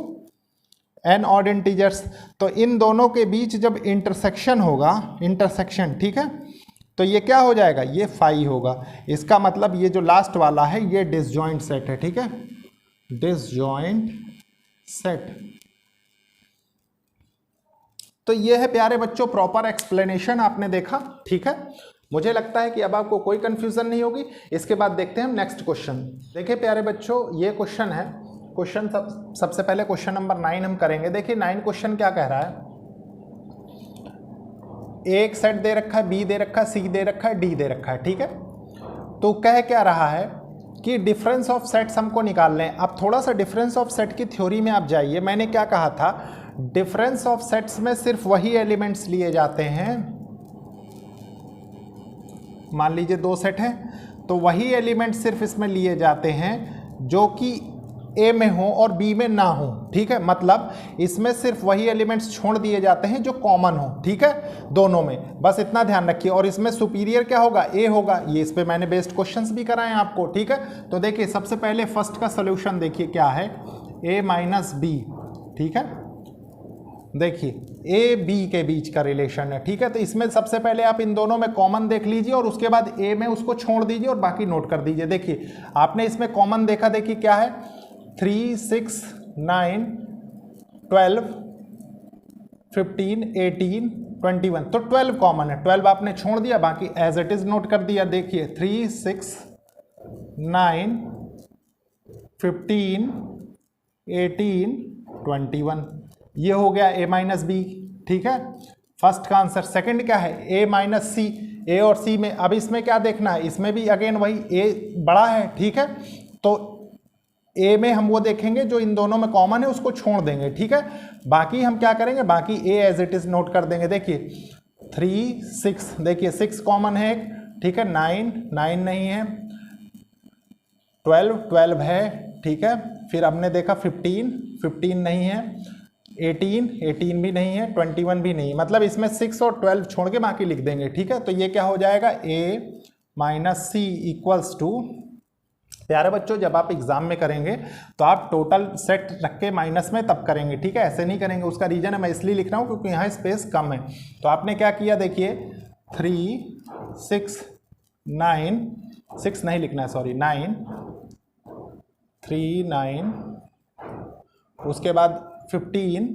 [SPEAKER 1] n odd integers. तो इन दोनों के बीच जब इंटरसेक्शन होगा, इंटरसेक्शन, ठीक है, तो ये क्या हो जाएगा, ये फाई होगा। इसका मतलब ये जो लास्ट वाला है ये डिसजॉइंट सेट है, ठीक है, डिसजॉइंट सेट। तो ये है प्यारे बच्चों प्रॉपर एक्सप्लेनेशन आपने देखा, ठीक है। मुझे लगता है कि अब आपको कोई कंफ्यूजन नहीं होगी। इसके बाद देखते हैं हम नेक्स्ट क्वेश्चन। देखिए प्यारे बच्चों ये क्वेश्चन है, क्वेश्चन सबसे पहले क्वेश्चन नंबर 9 हम करेंगे। देखिए 9 क्वेश्चन क्या कह रहा है, एक सेट दे रखा है, बी दे रखा है, सी दे रखा है, डी दे रखा है, ठीक है। तो कह क्या रहा है कि डिफरेंस ऑफ सेट्स हमको निकाल लें। अब थोड़ा सा डिफरेंस ऑफ सेट की थ्योरी में आप जाइए। मैंने क्या कहा था, डिफरेंस ऑफ सेट्स में सिर्फ वही एलिमेंट्स लिए जाते हैं, मान लीजिए 2 सेट हैं तो वही एलिमेंट सिर्फ इसमें लिए जाते हैं जो कि ए में हो और बी में ना हो, ठीक है। मतलब इसमें सिर्फ वही एलिमेंट्स छोड़ दिए जाते हैं जो कॉमन हो, ठीक है, दोनों में, बस इतना ध्यान रखिए। और इसमें सुपीरियर क्या होगा, ए होगा। ये इस पे मैंने बेस्ड क्वेश्चंस भी कराए आपको, ठीक है। तो देखिए सबसे पहले फर्स्ट का सोल्यूशन देखिए क्या है, ए माइनस बी, ठीक है। देखिए ए बी के बीच का रिलेशन है, ठीक है। तो इसमें सबसे पहले आप इन दोनों में कॉमन देख लीजिए और उसके बाद ए में उसको छोड़ दीजिए और बाकी नोट कर दीजिए। देखिए आपने इसमें कॉमन देखा, देखिए क्या है, 3 6 9 12 15 18 21, तो 12 कॉमन है, 12 आपने छोड़ दिया, बाकी एज इट इज नोट कर दिया। देखिए 3 6 9 15 18 21, ये हो गया ए माइनस बी, ठीक है, फर्स्ट का आंसर। सेकंड क्या है, ए माइनस सी, ए और सी में अब इसमें क्या देखना है, इसमें भी अगेन वही ए बड़ा है, ठीक है। तो ए में हम वो देखेंगे जो इन दोनों में कॉमन है उसको छोड़ देंगे, ठीक है। बाकी हम क्या करेंगे, बाकी ए एज इट इज नोट कर देंगे। देखिए 3 6, देखिए 6 कॉमन है एक, ठीक है, 9 9 नहीं है, 12 12 है, ठीक है। फिर हमने देखा 15 15 नहीं है, 18 18 भी नहीं है, 21 भी नहीं, मतलब इसमें 6 और 12 छोड़ के बाकी लिख देंगे, ठीक है। तो ये क्या हो जाएगा, ए माइनस सी इक्वल्स टू, प्यारे बच्चों जब आप एग्जाम में करेंगे तो आप टोटल सेट रख के माइनस में तब करेंगे, ठीक है, ऐसे नहीं करेंगे। उसका रीजन है मैं इसलिए लिख रहा हूँ क्योंकि यहाँ स्पेस कम है। तो आपने क्या किया, देखिए 3 6 9, 6 नहीं लिखना है, सॉरी 9 3 9, उसके बाद 15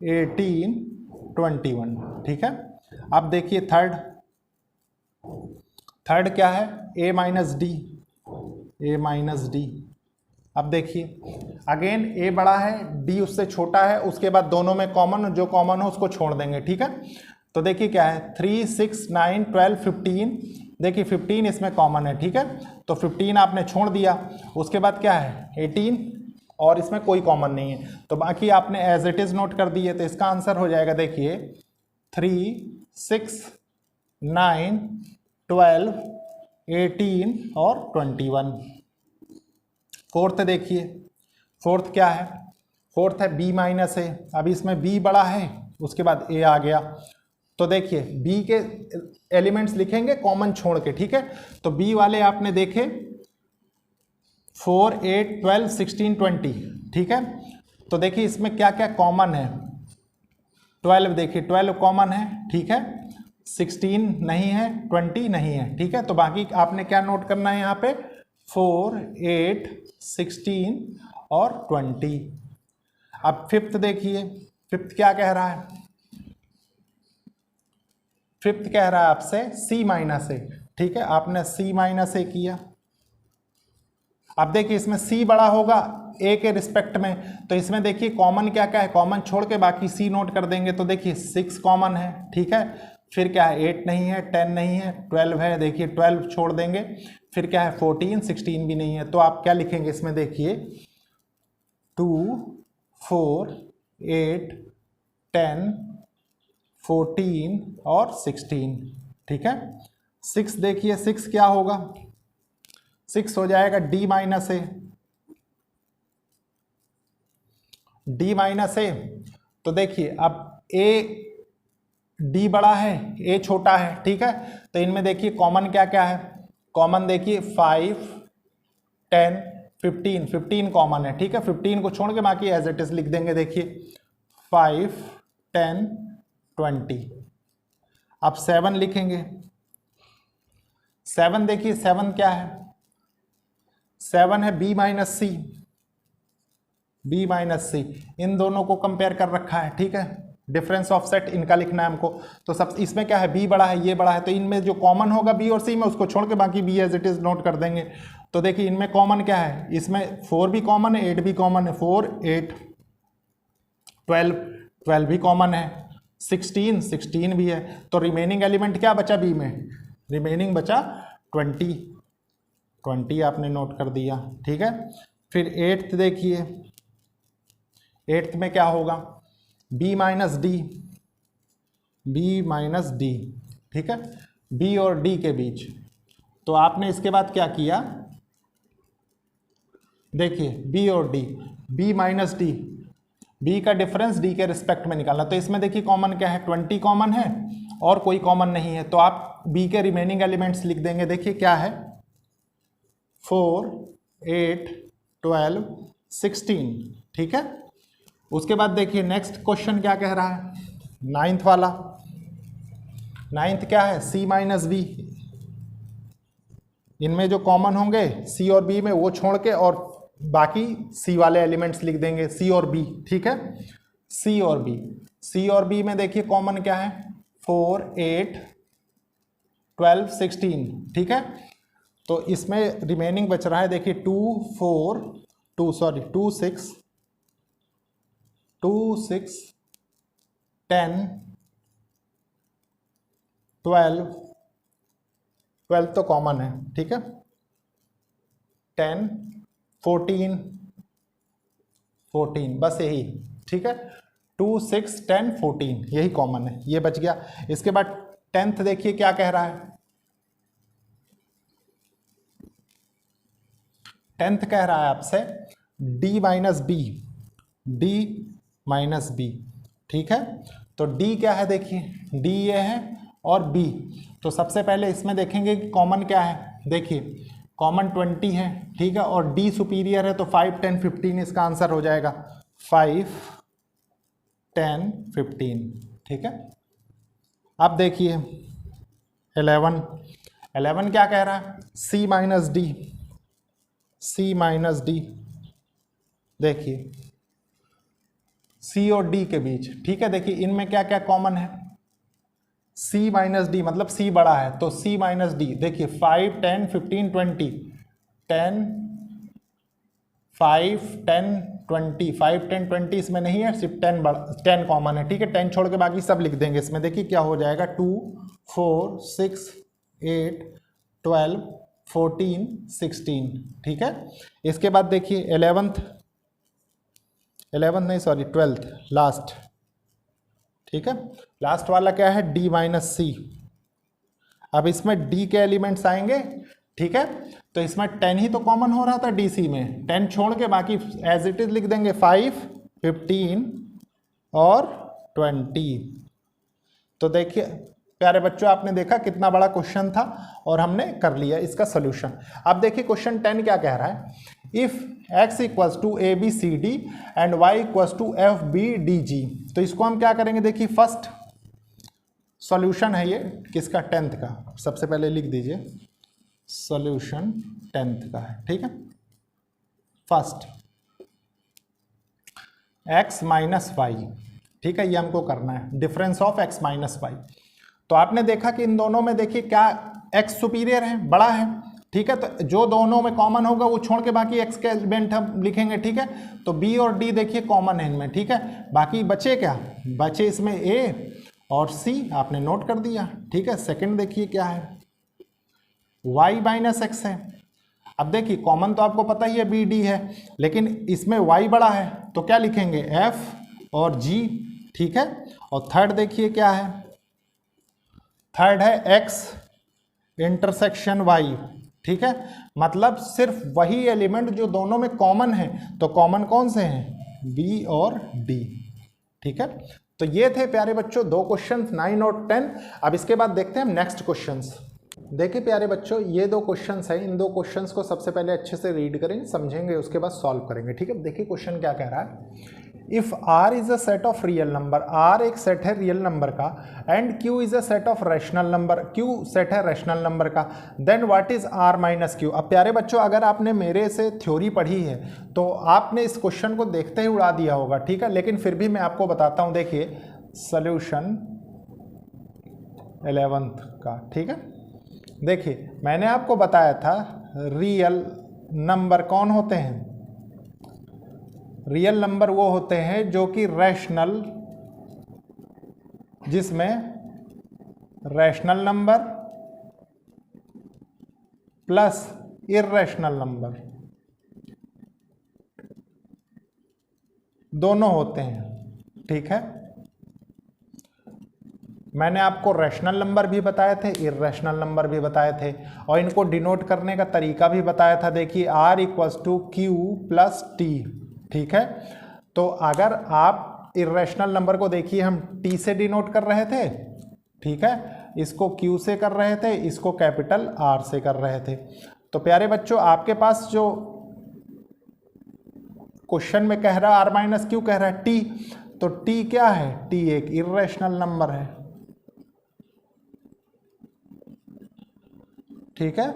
[SPEAKER 1] 18 21, ठीक है। अब देखिए थर्ड क्या है, ए माइनस डी, ए माइनस डी। अब देखिए अगेन ए बड़ा है, डी उससे छोटा है, उसके बाद दोनों में कॉमन, जो कॉमन हो उसको छोड़ देंगे, ठीक है। तो देखिए क्या है, 3 6 9 12 15, देखिए 15 इसमें कॉमन है, ठीक है। तो 15 आपने छोड़ दिया, उसके बाद क्या है 18 और इसमें कोई कॉमन नहीं है, तो बाकी आपने एज इट इज नोट कर दिए। तो इसका आंसर हो जाएगा, देखिए 3 6 9 12 18 और 21। फोर्थ देखिए, फोर्थ क्या है, फोर्थ है बी माइनस ए। अब इसमें बी बड़ा है, उसके बाद ए आ गया, तो देखिए बी के एलिमेंट्स लिखेंगे कॉमन छोड़ के, ठीक है। तो बी वाले आपने देखे 4 8 12 16 20, ठीक है। तो देखिए इसमें क्या क्या कॉमन है, 12 देखिए 12 कॉमन है, ठीक है, 16 नहीं है, 20 नहीं है, ठीक है। तो बाकी आपने क्या नोट करना है यहाँ पे, 4 8 16 और 20। अब फिफ्थ देखिए, फिफ्थ क्या कह रहा है, फिफ्थ कह रहा है आपसे सी माइनस ए, ठीक है। आपने सी माइनस ए किया, अब देखिए इसमें सी बड़ा होगा ए के रिस्पेक्ट में, तो इसमें देखिए कॉमन क्या क्या है, कॉमन छोड़ के बाकी सी नोट कर देंगे। तो देखिए 6 कॉमन है, ठीक है, फिर क्या है 8 नहीं है, 10 नहीं है, 12 है, देखिए 12 छोड़ देंगे, फिर क्या है 14 16 भी नहीं है। तो आप क्या लिखेंगे इसमें, देखिए 2 4 8 10 14 और 16, ठीक है। 6 देखिए 6 क्या होगा, 6 हो जाएगा डी माइनस ए, डी माइनस ए, तो देखिए अब ए डी बड़ा है ए छोटा है, ठीक है। तो इनमें देखिए कॉमन क्या क्या है, कॉमन देखिए 5 10 15, 15 कॉमन है, ठीक है। 15 को छोड़ के बाकी एज इट इज लिख देंगे। देखिए 5 10 20। अब 7 लिखेंगे। 7 देखिए 7 क्या है, 7 है बी माइनस सी, बी माइनस सी, इन दोनों को कंपेयर कर रखा है, ठीक है। डिफरेंस ऑफ सेट इनका लिखना है हमको। तो सब इसमें क्या है, बी बड़ा है ये बड़ा है, तो इनमें जो कॉमन होगा बी और सी में उसको छोड़ के बाकी B as it is note कर देंगे। तो देखिए इनमें कॉमन क्या है, इसमें 4 भी कॉमन है 8 भी कॉमन है, 4 8 12 12 भी कॉमन है, 16 16 भी है। तो रिमेनिंग एलिमेंट क्या बचा बी में, रिमेनिंग बचा 20 20 आपने नोट कर दिया, ठीक है। फिर 8th देखिए, 8th में क्या होगा, b minus D, B minus D, ठीक है, b और d के बीच। तो आपने इसके बाद क्या किया, देखिए b और d, b minus D, b का डिफरेंस d के रिस्पेक्ट में निकालना। तो इसमें देखिए कॉमन क्या है, 20 कॉमन है और कोई कॉमन नहीं है, तो आप b के रिमेनिंग एलिमेंट्स लिख देंगे। देखिए क्या है, 4 8 12 16, ठीक है। उसके बाद देखिए नेक्स्ट क्वेश्चन क्या कह रहा है, 9th वाला। 9th क्या है, c माइनस बी, इनमें जो कॉमन होंगे c और b में वो छोड़ के और बाकी c वाले एलिमेंट्स लिख देंगे, c और b, ठीक है। c और b, c और b में देखिए कॉमन क्या है, 4 8 12 16, ठीक है। तो इसमें रिमेनिंग बच रहा है देखिए 2 6 10 12 12 तो कॉमन है, ठीक है, 10 14 14 बस यही, ठीक है। 2 6 10 14 यही कॉमन है, ये बच गया। इसके बाद 10th देखिए क्या कह रहा है, 10th कह रहा है आपसे d minus B, D minus B, ठीक है। तो d क्या है, देखिए d ये है और b, तो सबसे पहले इसमें देखेंगे कि कॉमन क्या है। देखिए कॉमन 20 है, ठीक है, और d सुपीरियर है, तो 5 10 15 इसका आंसर हो जाएगा, 5 10 15, ठीक है। अब देखिए 11 क्या कह रहा है, c minus D, c minus D, देखिए c और d के बीच, ठीक है। देखिए इनमें क्या क्या कॉमन है, c माइनस डी मतलब c बड़ा है, तो c माइनस डी, देखिए 5 10 15 20 10 5 10 20 5 10 20 इसमें नहीं है, सिर्फ 10 कॉमन है, ठीक है। 10 छोड़ के बाकी सब लिख देंगे इसमें। देखिए क्या हो जाएगा, 2 4 6 8 12 14 16, ठीक है। इसके बाद देखिए 11th नहीं सॉरी 12th लास्ट, ठीक है। लास्ट वाला क्या है, d माइनस सी। अब इसमें d के एलिमेंट्स आएंगे, ठीक है। तो इसमें 10 ही तो कॉमन हो रहा था dc में, 10 छोड़ के बाकी एज इट इज लिख देंगे, 5 15 और 20। तो देखिए प्यारे बच्चों, आपने देखा कितना बड़ा क्वेश्चन था और हमने कर लिया इसका सोल्यूशन। अब देखिए क्वेश्चन 10 क्या कह रहा है, if x equals to A B C D and y equals to F B D G. तो इसको हम क्या करेंगे, देखिए फर्स्ट सॉल्यूशन है ये किसका, 10th का। सबसे पहले लिख दीजिए सॉल्यूशन 10th का है, ठीक है। फर्स्ट x माइनस वाई, ठीक है, ये हमको करना है, difference of x minus Y. तो आपने देखा कि इन दोनों में देखिए क्या x सुपीरियर है, बड़ा है, ठीक है। तो जो दोनों में कॉमन होगा वो छोड़ के बाकी x के एलिमेंट हम लिखेंगे, ठीक है। तो b और d देखिए कॉमन है इनमें, ठीक है। बाकी बचे क्या, बचे इसमें a और c, आपने नोट कर दिया, ठीक है। सेकंड देखिए क्या है, y माइनस एक्स है। अब देखिए कॉमन तो आपको पता ही है b d है, लेकिन इसमें y बड़ा है तो क्या लिखेंगे, f और g, ठीक है। और थर्ड देखिए क्या है, थर्ड है x इंटरसेक्शन y, ठीक है। मतलब सिर्फ वही एलिमेंट जो दोनों में कॉमन है, तो कॉमन कौन से हैं, बी और डी। ठीक है, तो ये थे प्यारे बच्चों दो क्वेश्चंस 9 और 10। अब इसके बाद देखते हैं हम नेक्स्ट क्वेश्चंस। देखिए प्यारे बच्चों, ये दो क्वेश्चंस हैं, इन दो क्वेश्चंस को सबसे पहले अच्छे से रीड करेंगे, समझेंगे, उसके बाद सॉल्व करेंगे। ठीक है, देखिए क्वेश्चन क्या कह रहा है। If R is a set of real number, R एक सेट है रियल नंबर का, and Q is a set of rational number, Q set है रैशनल नंबर का, then what is R minus Q। अब प्यारे बच्चों, अगर आपने मेरे से थ्योरी पढ़ी है तो आपने इस क्वेश्चन को देखते ही उड़ा दिया होगा। ठीक है, लेकिन फिर भी मैं आपको बताता हूं। देखिए सॉल्यूशन 11th का। ठीक है, देखिए मैंने आपको बताया था रियल नंबर कौन होते हैं। रियल नंबर वो होते हैं जो कि रैशनल, जिसमें rational number plus irrational number दोनों होते हैं। ठीक है, मैंने आपको रैशनल नंबर भी बताए थे, इर्रेशनल नंबर भी बताए थे, और इनको डिनोट करने का तरीका भी बताया था। देखिए R equals to Q plus T। ठीक है, तो अगर आप इर्रेशनल नंबर को देखिए, हम T से डिनोट कर रहे थे। ठीक है, इसको Q से कर रहे थे, इसको कैपिटल R से कर रहे थे। तो प्यारे बच्चों, आपके पास जो क्वेश्चन में कह रहा है R माइनस Q कह रहा है T, तो T क्या है? T एक इर्रेशनल नंबर है। ठीक है,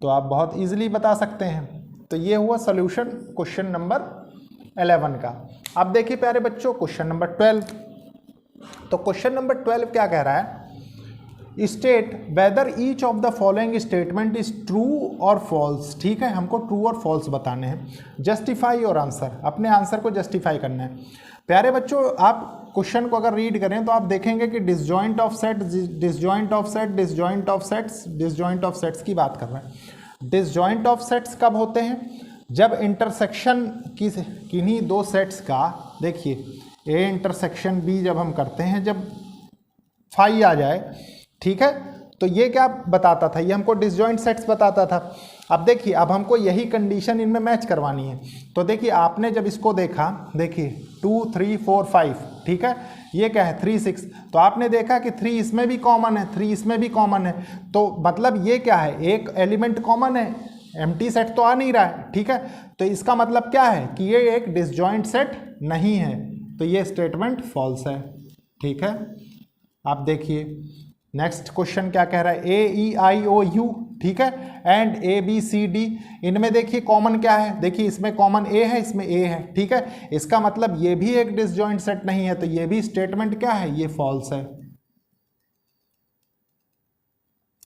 [SPEAKER 1] तो आप बहुत इजीली बता सकते हैं। तो ये हुआ सॉल्यूशन क्वेश्चन नंबर 11 का। अब देखिए प्यारे बच्चों क्वेश्चन नंबर 12। तो क्वेश्चन नंबर 12 क्या कह रहा है? State whether each of the following statement is true और फॉल्स। ठीक है, हमको ट्रू और फॉल्स बताने हैं। जस्टिफाई योर आंसर, अपने आंसर को जस्टिफाई करना है। प्यारे बच्चों, आप क्वेश्चन को अगर रीड करें तो आप देखेंगे कि disjoint of set, disjoint of set, disjoint of sets, disjoint of sets की बात कर रहे हैं। डिसजॉइंट ऑफ सेट्स कब होते हैं? जब इंटरसेक्शन किन्हीं दो सेट्स का, देखिए ए इंटरसेक्शन बी जब हम करते हैं, जब फाई आ जाए, ठीक है, तो ये क्या बताता था? ये हमको डिसजॉइंट सेट्स बताता था। अब देखिए, अब हमको यही कंडीशन इनमें मैच करवानी है। तो देखिए, आपने जब इसको देखा, देखिए 2 3 4 5, ठीक है, ये क्या है 3 6, तो आपने देखा कि 3 इसमें भी कॉमन है, 3 इसमें भी कॉमन है, तो मतलब ये क्या है? एक एलिमेंट कॉमन है, एम्प्टी सेट तो आ नहीं रहा है। ठीक है, तो इसका मतलब क्या है कि ये एक डिसजॉइंट सेट नहीं है, तो ये स्टेटमेंट फॉल्स है। ठीक है, आप देखिए नेक्स्ट क्वेश्चन क्या कह रहा है? ए ई आई ओ यू, ठीक है, and A B C D, इनमें देखिए कॉमन क्या है? देखिए इसमें कॉमन ए है, इसमें ए है। ठीक है, इसका मतलब ये भी एक डिसजॉइंट सेट नहीं है, तो ये भी स्टेटमेंट क्या है? ये फॉल्स है।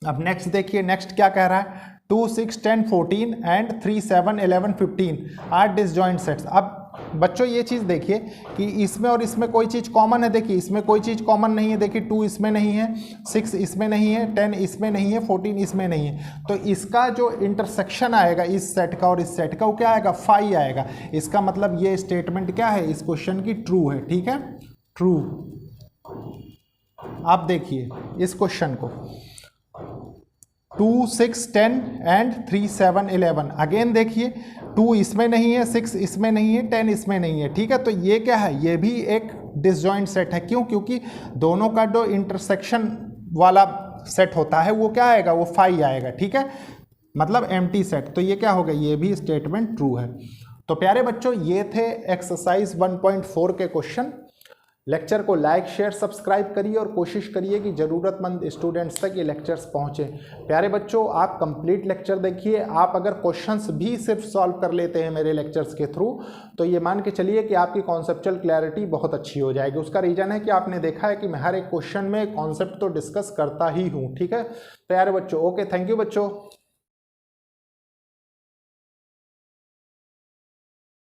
[SPEAKER 1] अब नेक्स्ट देखिए, नेक्स्ट क्या कह रहा है? 2 6 10 14 एंड 3 7 11 15 आर डिसजॉइंट सेट्स। अब बच्चों ये चीज़ देखिए कि इसमें और इसमें कोई चीज़ कॉमन है। देखिए इसमें कोई चीज़ कॉमन नहीं है। देखिए 2 इसमें नहीं है, 6 इसमें नहीं है, 10 इसमें नहीं है, 14 इसमें नहीं है। तो इसका जो इंटरसेक्शन आएगा इस सेट का और इस सेट का, वो क्या आएगा? 5 आएगा। इसका मतलब ये स्टेटमेंट क्या है? इस क्वेश्चन की ट्रू है। ठीक है, ट्रू। आप देखिए इस क्वेश्चन को, 2 6 10 एंड 3 7 11, अगेन देखिए 2 इसमें नहीं है, 6 इसमें नहीं है, 10 इसमें नहीं है। ठीक है, तो ये क्या है? ये भी एक डिसजॉइंट सेट है। क्यों? क्योंकि दोनों का जो इंटरसेक्शन वाला सेट होता है वो क्या आएगा? वो 5 आएगा। ठीक है, मतलब एम्प्टी सेट। तो ये क्या होगा? ये भी स्टेटमेंट ट्रू है। तो प्यारे बच्चों, ये थे एक्सरसाइज 1.4 के क्वेश्चन। लेक्चर को लाइक शेयर सब्सक्राइब करिए और कोशिश करिए कि ज़रूरतमंद स्टूडेंट्स तक ये लेक्चर्स पहुँचे। प्यारे बच्चों, आप कंप्लीट लेक्चर देखिए। आप अगर क्वेश्चंस भी सिर्फ सॉल्व कर लेते हैं मेरे लेक्चर्स के थ्रू, तो ये मान के चलिए कि आपकी कॉन्सेप्चुअल क्लैरिटी बहुत अच्छी हो जाएगी। उसका रीज़न है कि आपने देखा है कि मैं हर एक क्वेश्चन में कॉन्सेप्ट तो डिस्कस करता ही हूँ। ठीक है प्यारे बच्चों, ओके, थैंक यू बच्चों।